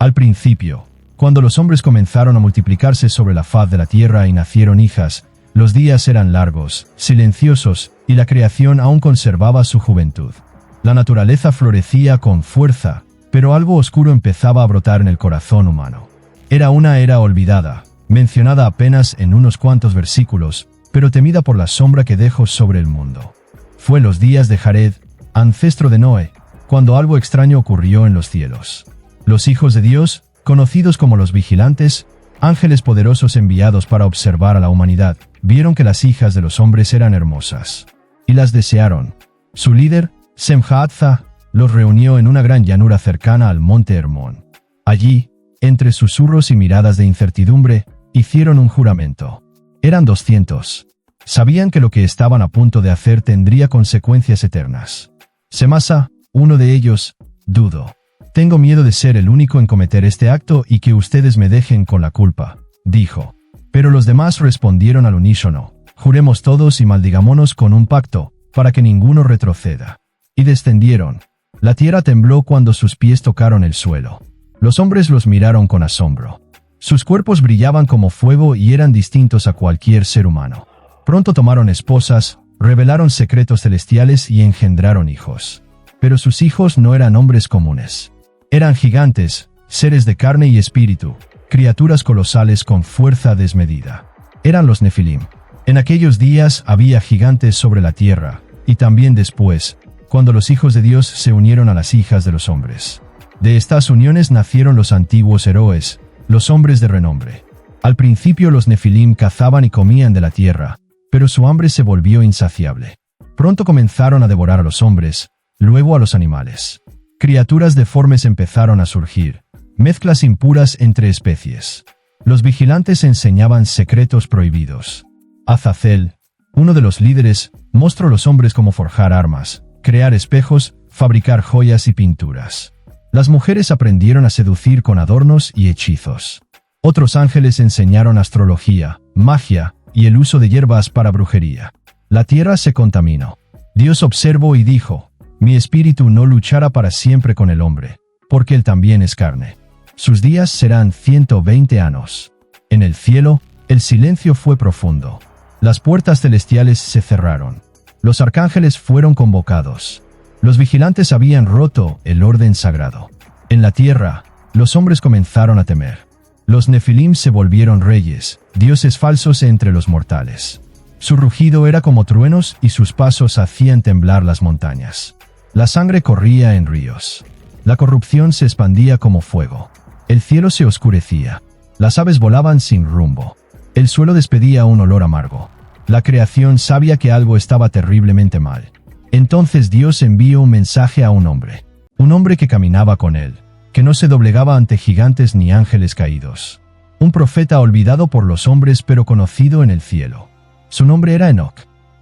Al principio, cuando los hombres comenzaron a multiplicarse sobre la faz de la tierra y nacieron hijas, los días eran largos, silenciosos, y la creación aún conservaba su juventud. La naturaleza florecía con fuerza, pero algo oscuro empezaba a brotar en el corazón humano. Era una era olvidada, mencionada apenas en unos cuantos versículos, pero temida por la sombra que dejó sobre el mundo. Fue los días de Jared, ancestro de Noé, cuando algo extraño ocurrió en los cielos. Los hijos de Dios, conocidos como los vigilantes, ángeles poderosos enviados para observar a la humanidad, vieron que las hijas de los hombres eran hermosas, y las desearon. Su líder, Semhaatza, los reunió en una gran llanura cercana al monte Hermón. Allí, entre susurros y miradas de incertidumbre, hicieron un juramento. Eran 200. Sabían que lo que estaban a punto de hacer tendría consecuencias eternas. Semasa, uno de ellos, dudó. «Tengo miedo de ser el único en cometer este acto y que ustedes me dejen con la culpa», dijo. Pero los demás respondieron al unísono: «Juremos todos y maldigámonos con un pacto, para que ninguno retroceda». Y descendieron. La tierra tembló cuando sus pies tocaron el suelo. Los hombres los miraron con asombro. Sus cuerpos brillaban como fuego y eran distintos a cualquier ser humano. Pronto tomaron esposas, revelaron secretos celestiales y engendraron hijos. Pero sus hijos no eran hombres comunes. Eran gigantes, seres de carne y espíritu, criaturas colosales con fuerza desmedida. Eran los Nefilim. En aquellos días había gigantes sobre la tierra, y también después, cuando los hijos de Dios se unieron a las hijas de los hombres. De estas uniones nacieron los antiguos héroes, los hombres de renombre. Al principio los Nefilim cazaban y comían de la tierra, pero su hambre se volvió insaciable. Pronto comenzaron a devorar a los hombres, luego a los animales. Criaturas deformes empezaron a surgir, mezclas impuras entre especies. Los vigilantes enseñaban secretos prohibidos. Azazel, uno de los líderes, mostró a los hombres cómo forjar armas, crear espejos, fabricar joyas y pinturas. Las mujeres aprendieron a seducir con adornos y hechizos. Otros ángeles enseñaron astrología, magia y el uso de hierbas para brujería. La tierra se contaminó. Dios observó y dijo: «Mi espíritu no luchará para siempre con el hombre, porque él también es carne. Sus días serán 120 años». En el cielo, el silencio fue profundo. Las puertas celestiales se cerraron. Los arcángeles fueron convocados. Los vigilantes habían roto el orden sagrado. En la tierra, los hombres comenzaron a temer. Los Nefilim se volvieron reyes, dioses falsos entre los mortales. Su rugido era como truenos y sus pasos hacían temblar las montañas. La sangre corría en ríos. La corrupción se expandía como fuego. El cielo se oscurecía. Las aves volaban sin rumbo. El suelo despedía un olor amargo. La creación sabía que algo estaba terriblemente mal. Entonces Dios envió un mensaje a un hombre que caminaba con él, que no se doblegaba ante gigantes ni ángeles caídos. Un profeta olvidado por los hombres pero conocido en el cielo. Su nombre era Enoc.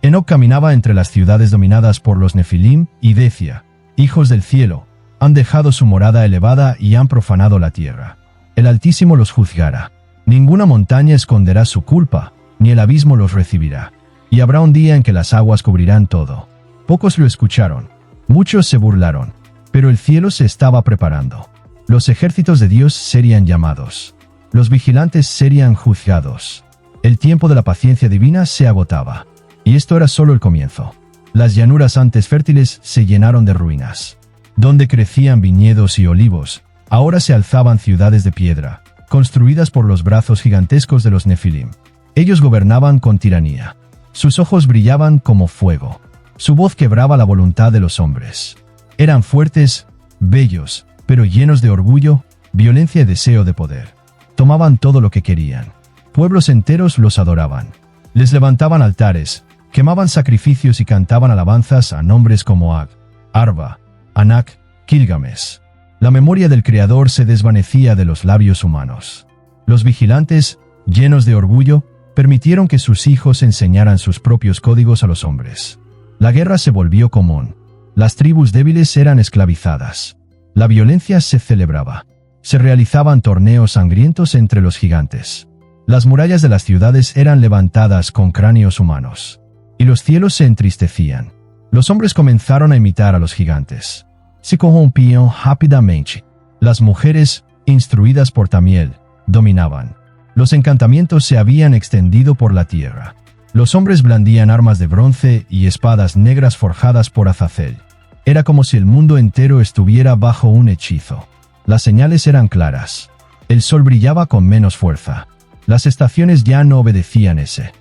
Enoc caminaba entre las ciudades dominadas por los Nefilim y decía: «Hijos del cielo, han dejado su morada elevada y han profanado la tierra. El Altísimo los juzgará. Ninguna montaña esconderá su culpa, ni el abismo los recibirá. Y habrá un día en que las aguas cubrirán todo». Pocos lo escucharon. Muchos se burlaron. Pero el cielo se estaba preparando. Los ejércitos de Dios serían llamados. Los vigilantes serían juzgados. El tiempo de la paciencia divina se agotaba. Y esto era solo el comienzo. Las llanuras antes fértiles se llenaron de ruinas. Donde crecían viñedos y olivos, ahora se alzaban ciudades de piedra, construidas por los brazos gigantescos de los Nefilim. Ellos gobernaban con tiranía. Sus ojos brillaban como fuego. Su voz quebraba la voluntad de los hombres. Eran fuertes, bellos, pero llenos de orgullo, violencia y deseo de poder. Tomaban todo lo que querían. Pueblos enteros los adoraban. Les levantaban altares, quemaban sacrificios y cantaban alabanzas a nombres como Ag, Arba, Anak, Gilgamesh. La memoria del Creador se desvanecía de los labios humanos. Los vigilantes, llenos de orgullo, permitieron que sus hijos enseñaran sus propios códigos a los hombres. La guerra se volvió común. Las tribus débiles eran esclavizadas. La violencia se celebraba. Se realizaban torneos sangrientos entre los gigantes. Las murallas de las ciudades eran levantadas con cráneos humanos. Y los cielos se entristecían. Los hombres comenzaron a imitar a los gigantes. Se corrompían rápidamente. Las mujeres, instruidas por Tamiel, dominaban. Los encantamientos se habían extendido por la tierra. Los hombres blandían armas de bronce y espadas negras forjadas por Azazel. Era como si el mundo entero estuviera bajo un hechizo. Las señales eran claras. El sol brillaba con menos fuerza. Las estaciones ya no obedecían ese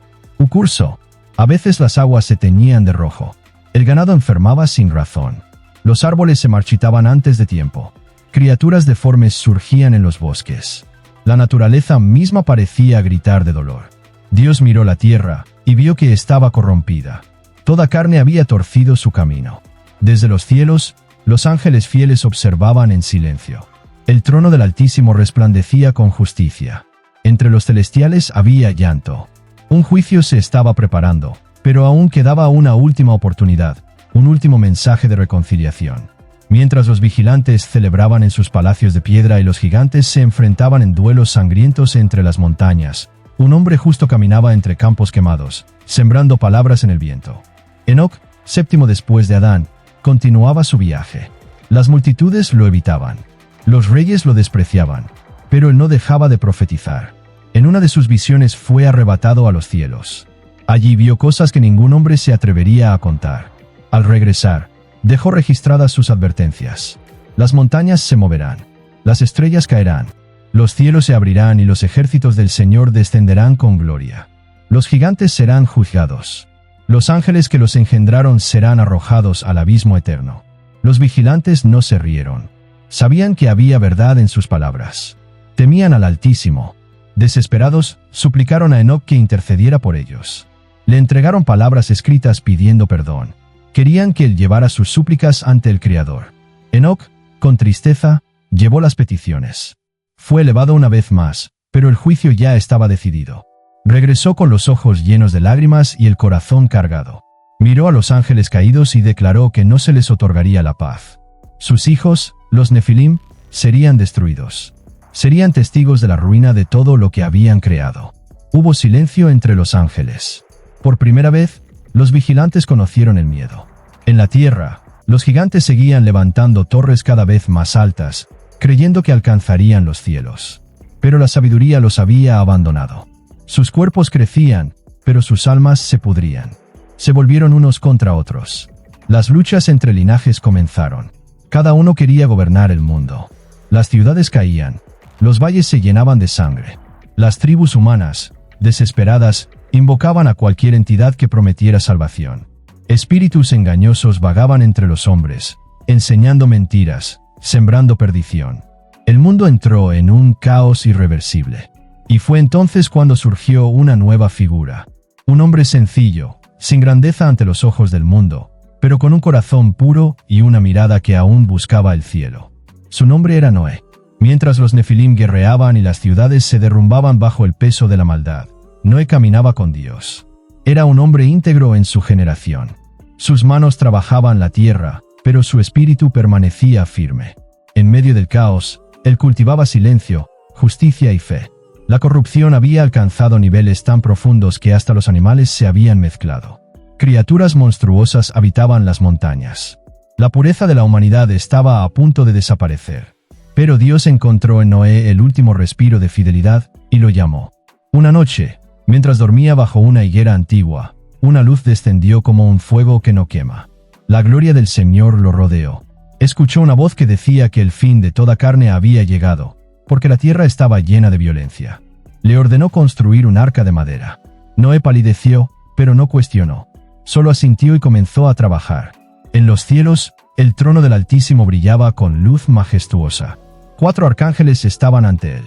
curso. A veces las aguas se teñían de rojo. El ganado enfermaba sin razón. Los árboles se marchitaban antes de tiempo. Criaturas deformes surgían en los bosques. La naturaleza misma parecía gritar de dolor. Dios miró la tierra y vio que estaba corrompida. Toda carne había torcido su camino. Desde los cielos, los ángeles fieles observaban en silencio. El trono del Altísimo resplandecía con justicia. Entre los celestiales había llanto. Un juicio se estaba preparando, pero aún quedaba una última oportunidad, un último mensaje de reconciliación. Mientras los vigilantes celebraban en sus palacios de piedra y los gigantes se enfrentaban en duelos sangrientos entre las montañas, un hombre justo caminaba entre campos quemados, sembrando palabras en el viento. Enoc, séptimo después de Adán, continuaba su viaje. Las multitudes lo evitaban. Los reyes lo despreciaban, pero él no dejaba de profetizar. En una de sus visiones fue arrebatado a los cielos. Allí vio cosas que ningún hombre se atrevería a contar. Al regresar, dejó registradas sus advertencias. Las montañas se moverán, las estrellas caerán, los cielos se abrirán y los ejércitos del Señor descenderán con gloria. Los gigantes serán juzgados. Los ángeles que los engendraron serán arrojados al abismo eterno. Los vigilantes no se rieron. Sabían que había verdad en sus palabras. Temían al Altísimo. Desesperados, suplicaron a Enoc que intercediera por ellos. Le entregaron palabras escritas pidiendo perdón. Querían que él llevara sus súplicas ante el Creador. Enoc, con tristeza, llevó las peticiones. Fue elevado una vez más, pero el juicio ya estaba decidido. Regresó con los ojos llenos de lágrimas y el corazón cargado. Miró a los ángeles caídos y declaró que no se les otorgaría la paz. Sus hijos, los Nefilim, serían destruidos. Serían testigos de la ruina de todo lo que habían creado. Hubo silencio entre los ángeles. Por primera vez, los vigilantes conocieron el miedo. En la tierra, los gigantes seguían levantando torres cada vez más altas, creyendo que alcanzarían los cielos. Pero la sabiduría los había abandonado. Sus cuerpos crecían, pero sus almas se pudrían. Se volvieron unos contra otros. Las luchas entre linajes comenzaron. Cada uno quería gobernar el mundo. Las ciudades caían. Los valles se llenaban de sangre. Las tribus humanas, desesperadas, invocaban a cualquier entidad que prometiera salvación. Espíritus engañosos vagaban entre los hombres, enseñando mentiras, sembrando perdición. El mundo entró en un caos irreversible. Y fue entonces cuando surgió una nueva figura. Un hombre sencillo, sin grandeza ante los ojos del mundo, pero con un corazón puro y una mirada que aún buscaba el cielo. Su nombre era Noé. Mientras los Nefilim guerreaban y las ciudades se derrumbaban bajo el peso de la maldad, Noé caminaba con Dios. Era un hombre íntegro en su generación. Sus manos trabajaban la tierra, pero su espíritu permanecía firme. En medio del caos, él cultivaba silencio, justicia y fe. La corrupción había alcanzado niveles tan profundos que hasta los animales se habían mezclado. Criaturas monstruosas habitaban las montañas. La pureza de la humanidad estaba a punto de desaparecer. Pero Dios encontró en Noé el último respiro de fidelidad y lo llamó. Una noche, mientras dormía bajo una higuera antigua, una luz descendió como un fuego que no quema. La gloria del Señor lo rodeó. Escuchó una voz que decía que el fin de toda carne había llegado, porque la tierra estaba llena de violencia. Le ordenó construir un arca de madera. Noé palideció, pero no cuestionó. Solo asintió y comenzó a trabajar. En los cielos, el trono del Altísimo brillaba con luz majestuosa. 4 arcángeles estaban ante él: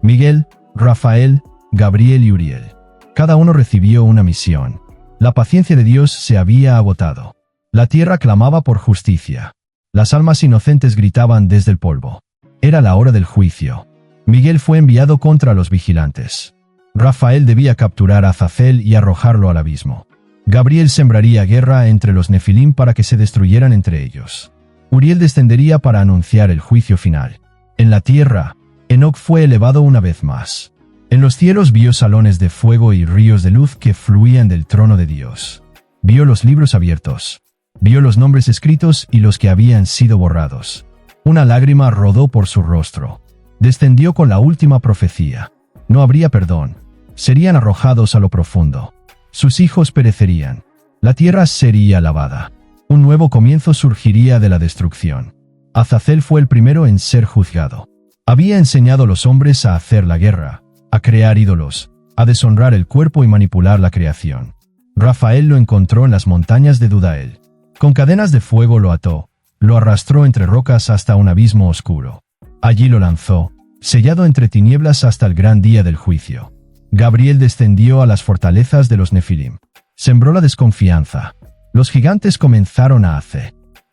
Miguel, Rafael, Gabriel y Uriel. Cada uno recibió una misión. La paciencia de Dios se había agotado. La tierra clamaba por justicia. Las almas inocentes gritaban desde el polvo. Era la hora del juicio. Miguel fue enviado contra los vigilantes. Rafael debía capturar a Azazel y arrojarlo al abismo. Gabriel sembraría guerra entre los Nefilim para que se destruyeran entre ellos. Uriel descendería para anunciar el juicio final. En la tierra, Enoc fue elevado una vez más. En los cielos vio salones de fuego y ríos de luz que fluían del trono de Dios. Vio los libros abiertos. Vio los nombres escritos y los que habían sido borrados. Una lágrima rodó por su rostro. Descendió con la última profecía. No habría perdón. Serían arrojados a lo profundo. Sus hijos perecerían. La tierra sería lavada. Un nuevo comienzo surgiría de la destrucción. Azazel fue el primero en ser juzgado. Había enseñado a los hombres a hacer la guerra, a crear ídolos, a deshonrar el cuerpo y manipular la creación. Rafael lo encontró en las montañas de Dudael. Con cadenas de fuego lo ató, lo arrastró entre rocas hasta un abismo oscuro. Allí lo lanzó, sellado entre tinieblas hasta el gran día del juicio. Gabriel descendió a las fortalezas de los Nefilim. Sembró la desconfianza. Los gigantes comenzaron a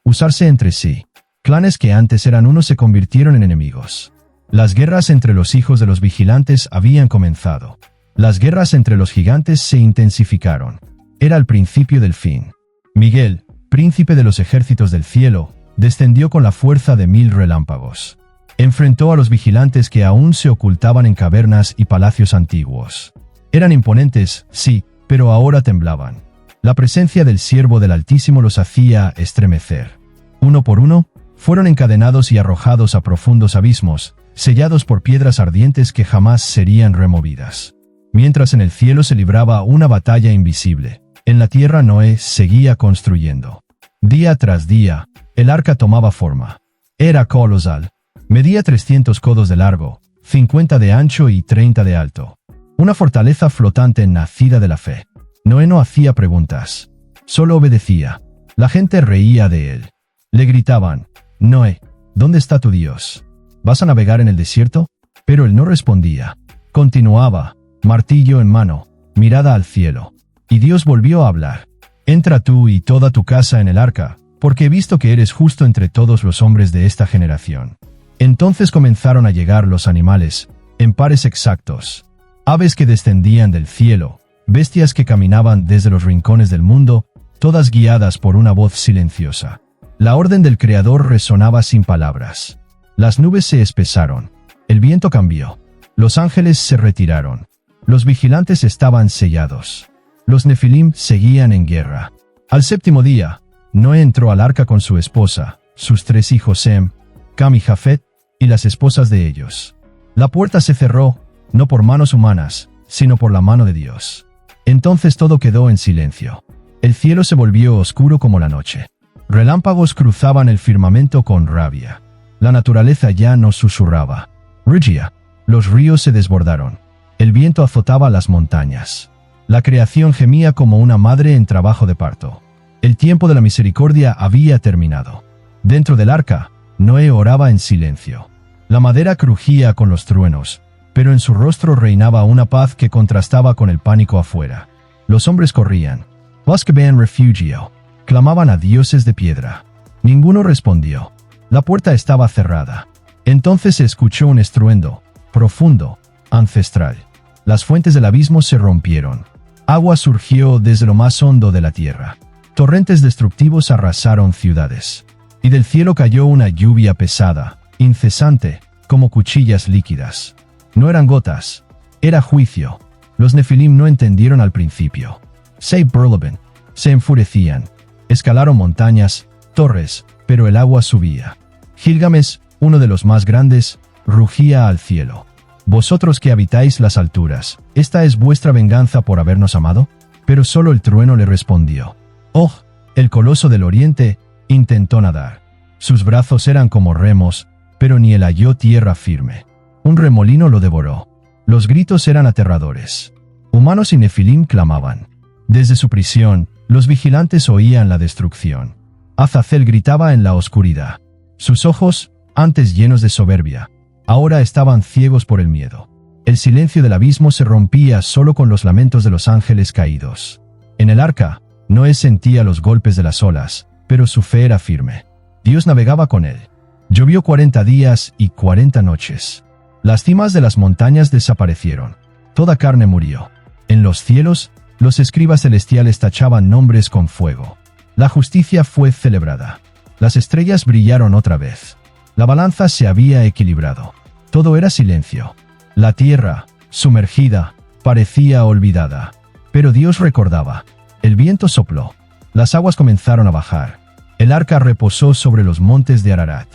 usarse entre sí. Clanes que antes eran uno se convirtieron en enemigos. Las guerras entre los hijos de los vigilantes habían comenzado. Las guerras entre los gigantes se intensificaron. Era el principio del fin. Miguel, príncipe de los ejércitos del cielo, descendió con la fuerza de 1000 relámpagos. Enfrentó a los vigilantes que aún se ocultaban en cavernas y palacios antiguos. Eran imponentes, sí, pero ahora temblaban. La presencia del siervo del Altísimo los hacía estremecer. Uno por uno, fueron encadenados y arrojados a profundos abismos, sellados por piedras ardientes que jamás serían removidas. Mientras en el cielo se libraba una batalla invisible, en la tierra Noé seguía construyendo. Día tras día, el arca tomaba forma. Era colosal. Medía 300 codos de largo, 50 de ancho y 30 de alto. Una fortaleza flotante nacida de la fe. Noé no hacía preguntas. Solo obedecía. La gente reía de él. Le gritaban: «Noé, ¿dónde está tu Dios? ¿Vas a navegar en el desierto?» Pero él no respondía. Continuaba, martillo en mano, mirada al cielo. Y Dios volvió a hablar: «Entra tú y toda tu casa en el arca, porque he visto que eres justo entre todos los hombres de esta generación». Entonces comenzaron a llegar los animales, en pares exactos. Aves que descendían del cielo, bestias que caminaban desde los rincones del mundo, todas guiadas por una voz silenciosa. La orden del Creador resonaba sin palabras. Las nubes se espesaron. El viento cambió. Los ángeles se retiraron. Los vigilantes estaban sellados. Los Nefilim seguían en guerra. Al séptimo día, Noé entró al arca con su esposa, sus 3 hijos Sem, Cam y Jafet, y las esposas de ellos. La puerta se cerró, no por manos humanas, sino por la mano de Dios. Entonces todo quedó en silencio. El cielo se volvió oscuro como la noche. Relámpagos cruzaban el firmamento con rabia. La naturaleza ya no susurraba. Rugía. Los ríos se desbordaron. El viento azotaba las montañas. La creación gemía como una madre en trabajo de parto. El tiempo de la misericordia había terminado. Dentro del arca, Noé oraba en silencio. La madera crujía con los truenos, pero en su rostro reinaba una paz que contrastaba con el pánico afuera. Los hombres corrían. Buscaban refugio. Clamaban a dioses de piedra. Ninguno respondió. La puerta estaba cerrada. Entonces se escuchó un estruendo, profundo, ancestral. Las fuentes del abismo se rompieron. Agua surgió desde lo más hondo de la tierra. Torrentes destructivos arrasaron ciudades. Y del cielo cayó una lluvia pesada, incesante, como cuchillas líquidas. No eran gotas, era juicio. Los Nefilim no entendieron al principio. Se enfurecían. Escalaron montañas, torres, pero el agua subía. Gilgamesh, uno de los más grandes, rugía al cielo. «Vosotros que habitáis las alturas, ¿esta es vuestra venganza por habernos amado?» Pero solo el trueno le respondió. «Oh, el coloso del oriente intentó nadar. Sus brazos eran como remos, pero ni él halló tierra firme. Un remolino lo devoró. Los gritos eran aterradores. Humanos y Nefilim clamaban. Desde su prisión, los vigilantes oían la destrucción. Azazel gritaba en la oscuridad. Sus ojos, antes llenos de soberbia, ahora estaban ciegos por el miedo. El silencio del abismo se rompía solo con los lamentos de los ángeles caídos. En el arca, Noé sentía los golpes de las olas, pero su fe era firme. Dios navegaba con él. Llovió 40 días y 40 noches. Las cimas de las montañas desaparecieron. Toda carne murió. En los cielos, los escribas celestiales tachaban nombres con fuego. La justicia fue celebrada. Las estrellas brillaron otra vez. La balanza se había equilibrado. Todo era silencio. La tierra, sumergida, parecía olvidada. Pero Dios recordaba. El viento sopló. Las aguas comenzaron a bajar. El arca reposó sobre los montes de Ararat.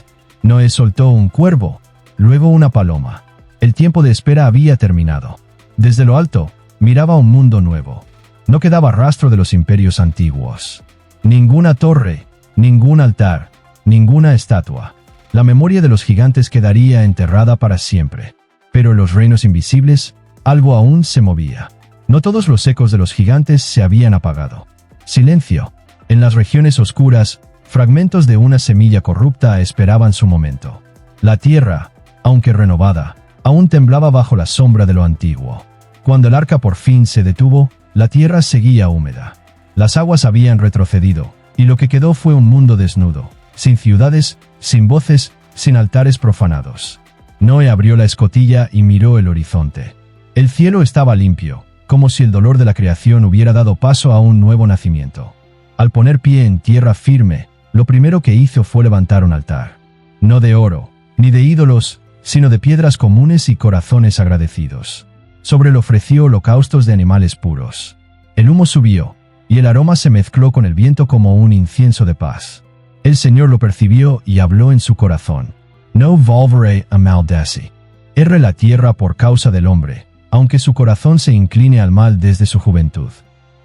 Noé soltó un cuervo, luego una paloma. El tiempo de espera había terminado. Desde lo alto, miraba un mundo nuevo. No quedaba rastro de los imperios antiguos. Ninguna torre, ningún altar, ninguna estatua. La memoria de los gigantes quedaría enterrada para siempre. Pero en los reinos invisibles, algo aún se movía. No todos los ecos de los gigantes se habían apagado. Silencio. En las regiones oscuras, fragmentos de una semilla corrupta esperaban su momento. La tierra, aunque renovada, aún temblaba bajo la sombra de lo antiguo. Cuando el arca por fin se detuvo, la tierra seguía húmeda. Las aguas habían retrocedido, y lo que quedó fue un mundo desnudo, sin ciudades, sin voces, sin altares profanados. Noé abrió la escotilla y miró el horizonte. El cielo estaba limpio, como si el dolor de la creación hubiera dado paso a un nuevo nacimiento. Al poner pie en tierra firme, lo primero que hizo fue levantar un altar. No de oro, ni de ídolos, sino de piedras comunes y corazones agradecidos. Sobre él ofreció holocaustos de animales puros. El humo subió, y el aroma se mezcló con el viento como un incienso de paz. El Señor lo percibió y habló en su corazón. No volveré a maldecir. Erre la tierra por causa del hombre, aunque su corazón se incline al mal desde su juventud.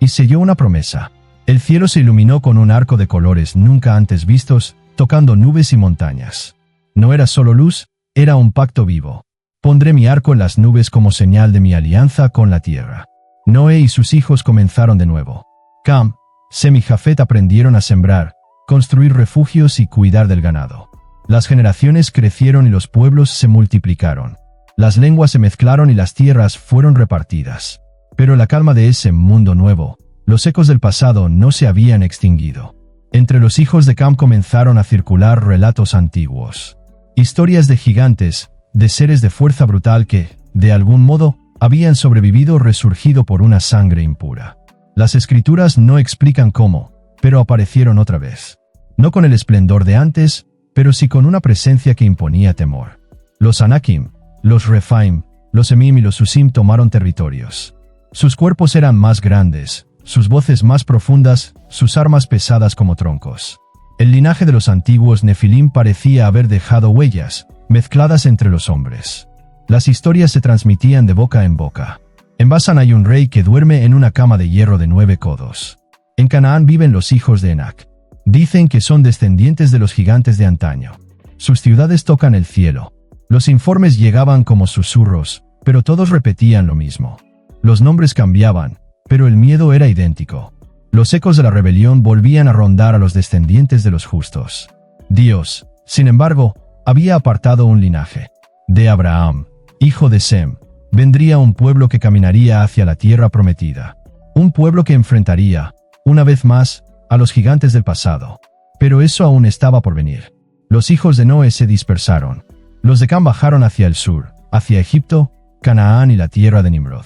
Y selló una promesa. El cielo se iluminó con un arco de colores nunca antes vistos, tocando nubes y montañas. No era solo luz, era un pacto vivo. Pondré mi arco en las nubes como señal de mi alianza con la tierra. Noé y sus hijos comenzaron de nuevo. Cam, Sem y Jafet aprendieron a sembrar, construir refugios y cuidar del ganado. Las generaciones crecieron y los pueblos se multiplicaron. Las lenguas se mezclaron y las tierras fueron repartidas. Pero en la calma de ese mundo nuevo, los ecos del pasado no se habían extinguido. Entre los hijos de Cam comenzaron a circular relatos antiguos. Historias de gigantes, de seres de fuerza brutal que, de algún modo, habían sobrevivido o resurgido por una sangre impura. Las escrituras no explican cómo, pero aparecieron otra vez. No con el esplendor de antes, pero sí con una presencia que imponía temor. Los Anakim, los Rephaim, los Emim y los Usim tomaron territorios. Sus cuerpos eran más grandes, sus voces más profundas, sus armas pesadas como troncos. El linaje de los antiguos Nefilim parecía haber dejado huellas, mezcladas entre los hombres. Las historias se transmitían de boca en boca. En Basán hay un rey que duerme en una cama de hierro de 9 codos. En Canaán viven los hijos de Enac. Dicen que son descendientes de los gigantes de antaño. Sus ciudades tocan el cielo. Los informes llegaban como susurros, pero todos repetían lo mismo. Los nombres cambiaban, pero el miedo era idéntico. Los ecos de la rebelión volvían a rondar a los descendientes de los justos. Dios, sin embargo, había apartado un linaje. De Abraham, hijo de Sem, vendría un pueblo que caminaría hacia la tierra prometida. Un pueblo que enfrentaría, una vez más, a los gigantes del pasado. Pero eso aún estaba por venir. Los hijos de Noé se dispersaron. Los de Cam bajaron hacia el sur, hacia Egipto, Canaán y la tierra de Nimrod.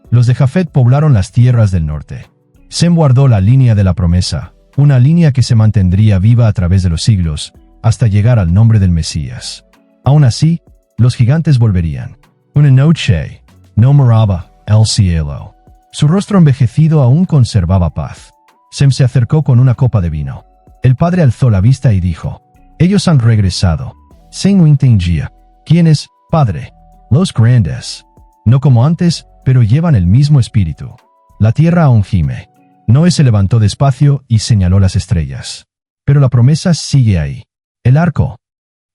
Los de Jafet poblaron las tierras del norte. Sem guardó la línea de la promesa, una línea que se mantendría viva a través de los siglos, hasta llegar al nombre del Mesías. Aún así, los gigantes volverían. Una noche, no moraba el cielo. Su rostro envejecido aún conservaba paz. Sem se acercó con una copa de vino. El padre alzó la vista y dijo: ellos han regresado. Sem no entendía. ¿Quiénes, padre? Los grandes. No como antes, pero llevan el mismo espíritu. La tierra aún gime. Noé se levantó despacio y señaló las estrellas. Pero la promesa sigue ahí. El arco.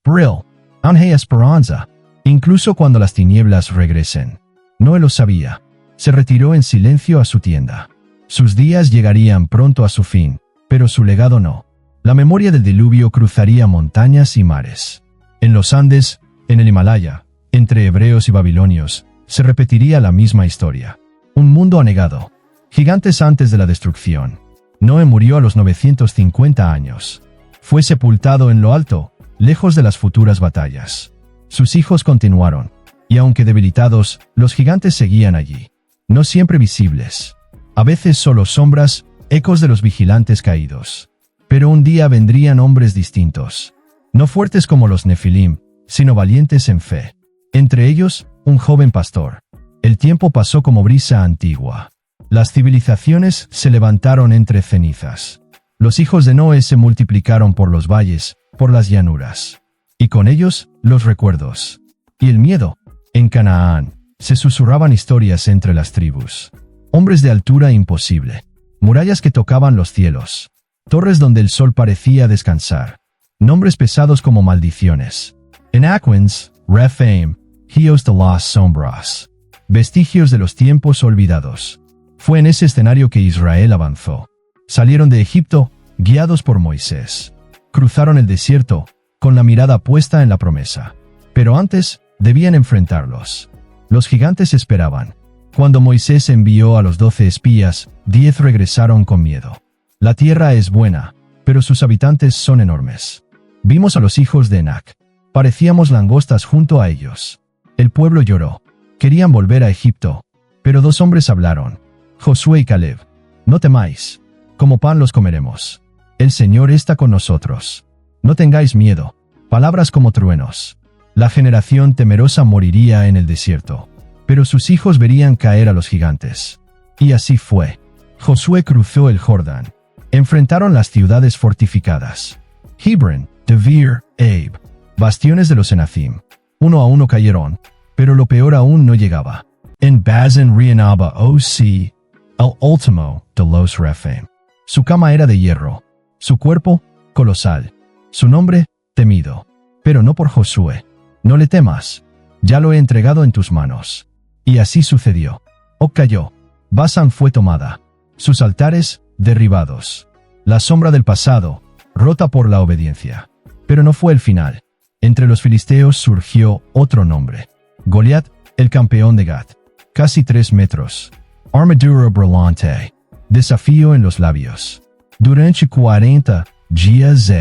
Brill. Aún hay esperanza. Incluso cuando las tinieblas regresen. Noé lo sabía. Se retiró en silencio a su tienda. Sus días llegarían pronto a su fin, pero su legado no. La memoria del diluvio cruzaría montañas y mares. En los Andes, en el Himalaya, entre hebreos y babilonios, se repetiría la misma historia. Un mundo anegado. Gigantes antes de la destrucción. Noé murió a los 950 años. Fue sepultado en lo alto, lejos de las futuras batallas. Sus hijos continuaron, y aunque debilitados, los gigantes seguían allí. No siempre visibles. A veces solo sombras, ecos de los vigilantes caídos. Pero un día vendrían hombres distintos. No fuertes como los Nefilim, sino valientes en fe. Entre ellos, un joven pastor. El tiempo pasó como brisa antigua. Las civilizaciones se levantaron entre cenizas. Los hijos de Noé se multiplicaron por los valles, por las llanuras. Y con ellos, los recuerdos. y el miedo. En Canaán, se susurraban historias entre las tribus. Hombres de altura imposible. Murallas que tocaban los cielos. Torres donde el sol parecía descansar. Nombres pesados como maldiciones. En Aquins, Rephaim, Hijos de las sombras. Vestigios de los tiempos olvidados. Fue en ese escenario que Israel avanzó. Salieron de Egipto, guiados por Moisés. Cruzaron el desierto, con la mirada puesta en la promesa. Pero antes, debían enfrentarlos. Los gigantes esperaban. Cuando Moisés envió a los 12 espías, 10 regresaron con miedo. La tierra es buena, pero sus habitantes son enormes. Vimos a los hijos de Enac. Parecíamos langostas junto a ellos. El pueblo lloró. Querían volver a Egipto. Pero 2 hombres hablaron. Josué y Caleb. No temáis. Como pan los comeremos. El Señor está con nosotros. No tengáis miedo. Palabras como truenos. La generación temerosa moriría en el desierto. Pero sus hijos verían caer a los gigantes. Y así fue. Josué cruzó el Jordán. Enfrentaron las ciudades fortificadas. Hebron, Debir, Abe. Bastiones de los Enathim. 1 a 1 cayeron. Pero lo peor aún no llegaba. En Bazan Rienaba O.C. el último de los Rephaim. Su cama era de hierro. Su cuerpo, colosal. Su nombre, temido. Pero no por Josué. No le temas. Ya lo he entregado en tus manos. Y así sucedió. Og cayó. Basan fue tomada. Sus altares, derribados. La sombra del pasado, rota por la obediencia. Pero no fue el final. Entre los filisteos surgió otro nombre. Goliat, el campeón de Gat. Casi 3 metros. Armadura brillante. Desafío en los labios. Durante 40 días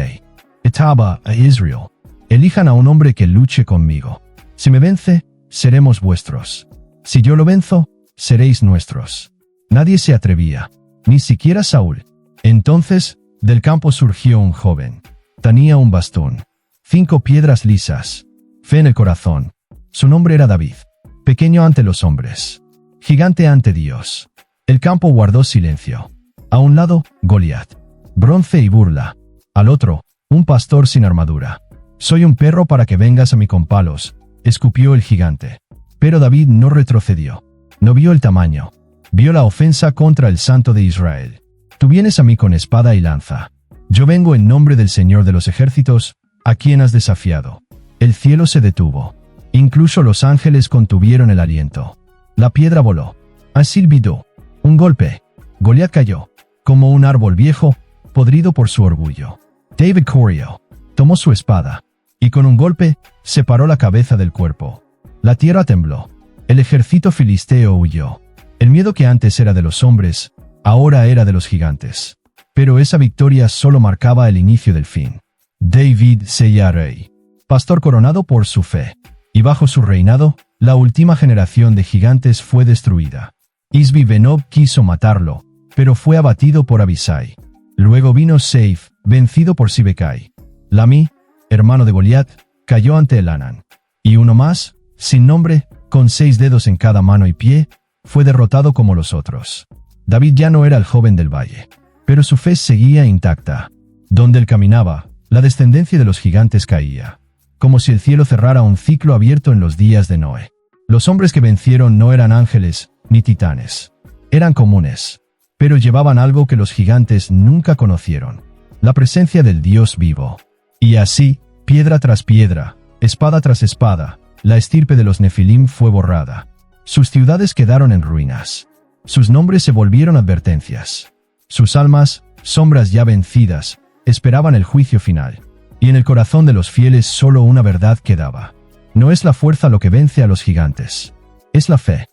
etaba a Israel. Elijan a un hombre que luche conmigo. Si me vence, seremos vuestros. Si yo lo venzo, seréis nuestros. Nadie se atrevía, ni siquiera Saúl. Entonces, del campo surgió un joven. Tenía un bastón. 5 piedras lisas. Fe en el corazón. Su nombre era David. Pequeño ante los hombres. Gigante ante Dios. El campo guardó silencio. A un lado, Goliat. Bronce y burla. Al otro, un pastor sin armadura. Soy un perro para que vengas a mí con palos, escupió el gigante. Pero David no retrocedió. No vio el tamaño. Vio la ofensa contra el Santo de Israel. Tú vienes a mí con espada y lanza. Yo vengo en nombre del Señor de los ejércitos, a quien has desafiado. El cielo se detuvo. Incluso los ángeles contuvieron el aliento. La piedra voló. A silbido. Un golpe. Goliat cayó, como un árbol viejo, podrido por su orgullo. David corrió. Tomó su espada. Y con un golpe, separó la cabeza del cuerpo. La tierra tembló. El ejército filisteo huyó. El miedo que antes era de los hombres, ahora era de los gigantes. Pero esa victoria solo marcaba el inicio del fin. David sería rey. Pastor coronado por su fe. Y bajo su reinado, la última generación de gigantes fue destruida. Isbi Benob quiso matarlo, pero fue abatido por Abisai. Luego vino Seif, vencido por Sibekai. Lami, hermano de Goliat, cayó ante Elhanan. Y uno más, sin nombre, con 6 dedos en cada mano y pie, fue derrotado como los otros. David ya no era el joven del valle, pero su fe seguía intacta. Donde él caminaba, la descendencia de los gigantes caía. Como si el cielo cerrara un ciclo abierto en los días de Noé. Los hombres que vencieron no eran ángeles, ni titanes. Eran comunes. Pero llevaban algo que los gigantes nunca conocieron. La presencia del Dios vivo. Y así, piedra tras piedra, espada tras espada, la estirpe de los Nefilim fue borrada. Sus ciudades quedaron en ruinas. Sus nombres se volvieron advertencias. Sus almas, sombras ya vencidas, esperaban el juicio final. Y en el corazón de los fieles solo una verdad quedaba. No es la fuerza lo que vence a los gigantes. Es la fe.